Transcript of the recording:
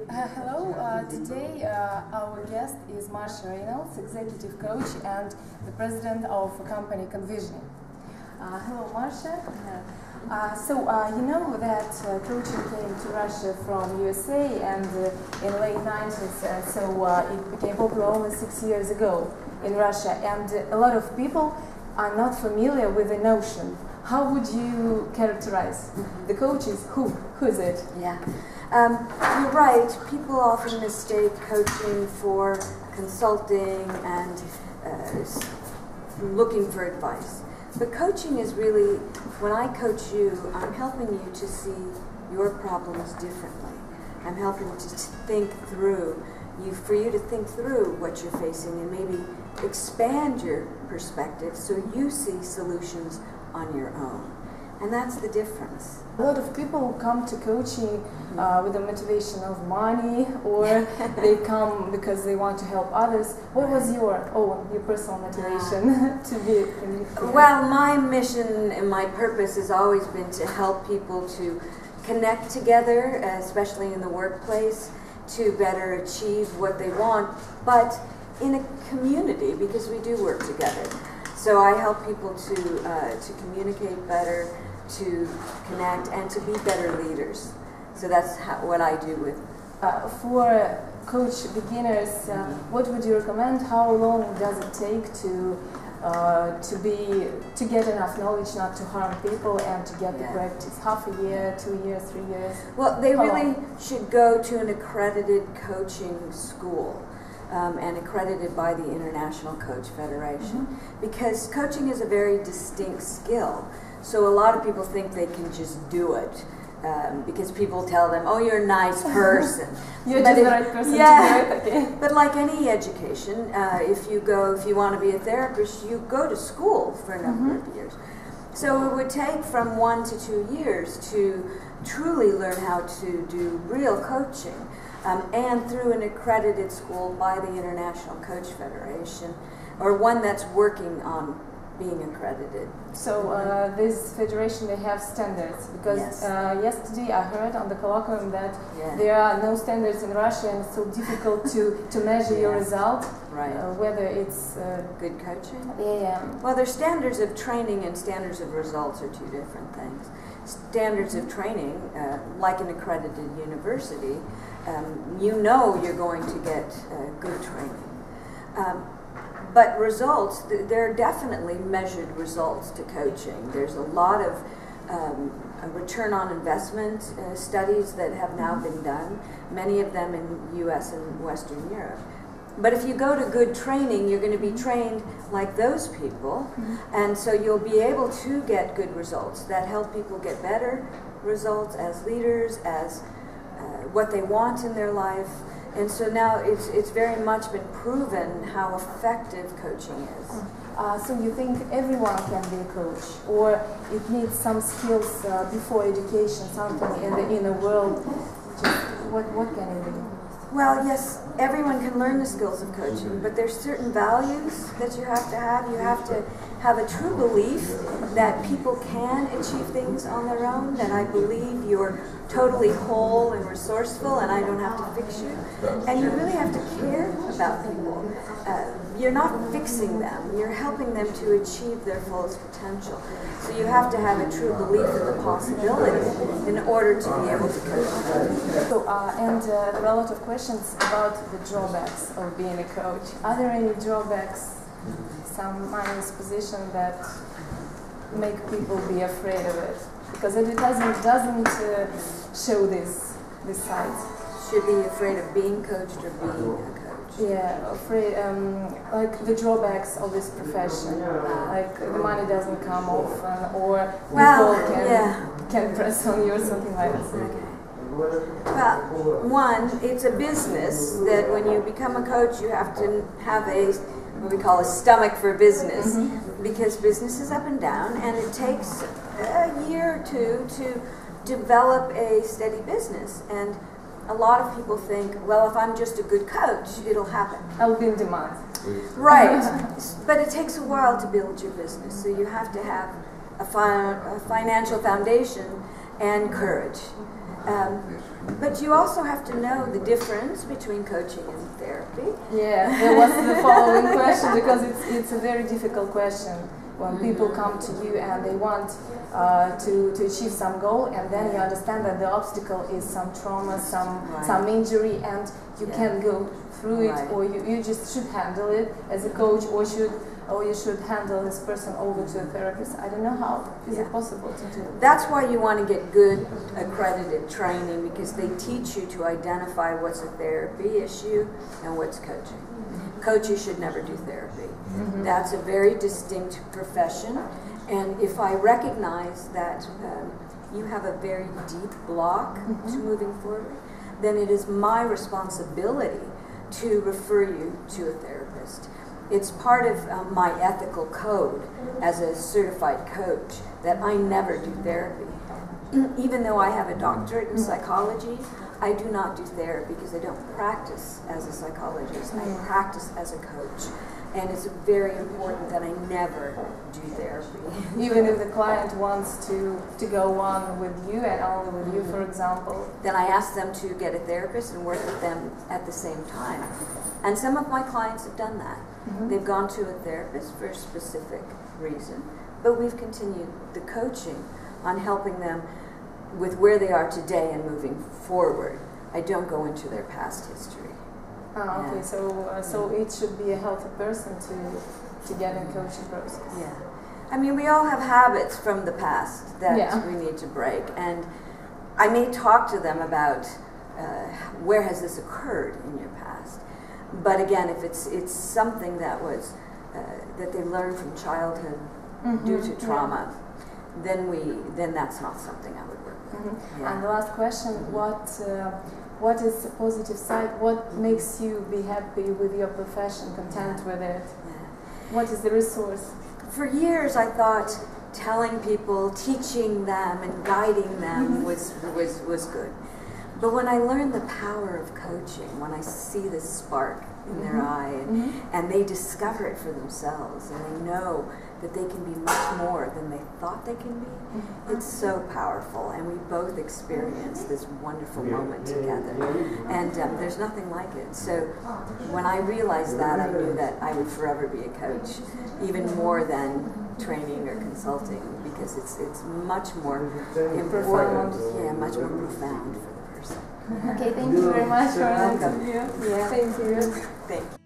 Hello, today our guest is Marcia Reynolds, executive coach and the president of a company Convisioning. Hello Marcia. You know that coaching came to Russia from USA and in late 90s, it became popular only 6 years ago in Russia, and a lot of people are not familiar with the notion. How would you characterize the coaches? Who is it? Yeah. You're right. People often mistake coaching for consulting and looking for advice. But coaching is really, when I coach you, I'm helping you to see your problems differently. I'm helping you to think through, for you to think through what you're facing and maybe expand your perspective so you see solutions on your own. And that's the difference. A lot of people come to coaching with the motivation of money, or they come because they want to help others. What was your personal motivation to be in this? Well, my mission and my purpose has always been to help people to connect together, especially in the workplace, to better achieve what they want, but in a community, because we do work together. So I help people to communicate better, to connect, and to be better leaders. So that's what I do with. For coach beginners, what would you recommend? How long does it take to get enough knowledge not to harm people and to get the practice? Half a year, 2 years, 3 years? Well, they really should go to an accredited coaching school. And accredited by the International Coach Federation, because coaching is a very distinct skill. So a lot of people think they can just do it because people tell them, "Oh, you're a nice person." You're just the right person to do it. Okay. But like any education, if you want to be a therapist, you go to school for a number of years. So it would take from 1 to 2 years to truly learn how to do real coaching. And through an accredited school by the International Coach Federation, or one that's working on being accredited. So this federation, they have standards, because yesterday I heard on the colloquium that there are no standards in Russia, and it's so difficult to measure your result, whether it's good coaching. Well, there's standards of training and standards of results are two different things. Standards of training, like an accredited university, you know you're going to get good training. But results, there are definitely measured results to coaching. There's a lot of return on investment studies that have now been done, many of them in the US and Western Europe. But if you go to good training, you're going to be trained like those people, and so you'll be able to get good results that help people get better results as leaders, as what they want in their life. And so now it's very much been proven how effective coaching is. So you think everyone can be a coach, or it needs some skills before education, something in the inner world? What can it be? Well, yes, everyone can learn the skills of coaching, but there's certain values that you have to have. You have to have a true belief that people can achieve things on their own, that I believe you're totally whole and resourceful and I don't have to fix you. And you really have to care about people. You're not fixing them, you're helping them to achieve their fullest potential. So you have to have a true belief in the possibility in order to be able to coach. So, there are a lot of questions about the drawbacks of being a coach. Are there any drawbacks, some minus position that make people be afraid of it? Because advertising doesn't show this side. Should be afraid of being coached or being a coach. Yeah, afraid, like the drawbacks of this profession, like the money doesn't come often, or people can press on you or something like that. Okay. Well, one, it's a business that when you become a coach, you have to have what we call a stomach for business, because business is up and down, and it takes a year or two to develop a steady business. And a lot of people think, well, if I'm just a good coach, it'll happen. I'll be in demand. Right, but it takes a while to build your business, so you have to have a financial foundation and courage. But you also have to know the difference between coaching and therapy. Yeah, that was the following question, because it's a very difficult question when people come to you and they want to achieve some goal, and then you understand that the obstacle is some trauma, some injury, and you can't go through it, or you just should handle it as a coach, or you should handle this person over to a therapist. I don't know how is it possible to do. That's why you want to get good accredited training, because they teach you to identify what's a therapy issue and what's coaching. Coaches should never do therapy. That's a very distinct profession, and if I recognize that you have a very deep block to moving forward, then it is my responsibility to refer you to a therapist. It's part of my ethical code as a certified coach that I never do therapy. Even though I have a doctorate in psychology, I do not do therapy because I don't practice as a psychologist. I practice as a coach. And it's very important that I never do therapy. Even if the client wants to go on with you and only with you, for example? Then I ask them to get a therapist and work with them at the same time. And some of my clients have done that. They've gone to a therapist for a specific reason, but we've continued the coaching on helping them with where they are today and moving forward. I don't go into their past history. Okay, Yeah. so it should be a healthy person to get in coaching process. Yeah. I mean, we all have habits from the past that we need to break, and I may talk to them about where has this occurred in your past. But again, if it's something that was that they learned from childhood due to trauma, then that's not something I would work with. And the last question: what is the positive side? What makes you be happy with your profession, content with it? What is the resource? For years, I thought telling people, teaching them, and guiding them was good. But when I learned the power of coaching, when I see this spark in their eye, and they discover it for themselves, and they know that they can be much more than they thought they can be, it's so powerful. And we both experience this wonderful moment together. And there's nothing like it. So when I realized that, I knew that I would forever be a coach, even more than training or consulting, because it's much more important, much more profound for the person. Okay, thank you very much for an interview. Yeah. Thank you. Thank you.